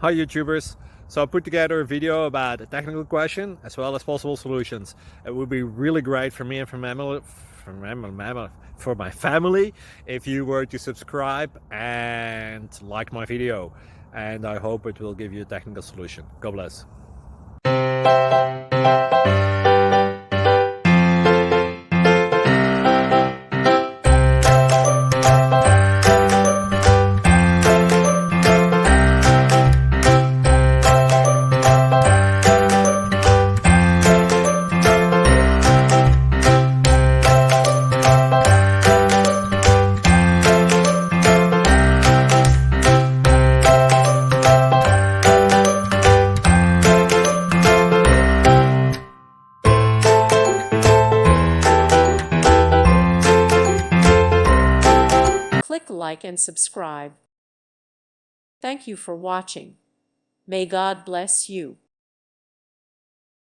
Hi YouTubers. So I put together a video about a technical question as well as possible solutions. It would be really great for me and for my family if you were to subscribe and like my video. And I hope it will give you a technical solution. God bless. Click like and subscribe. Thank you for watching. May God bless you.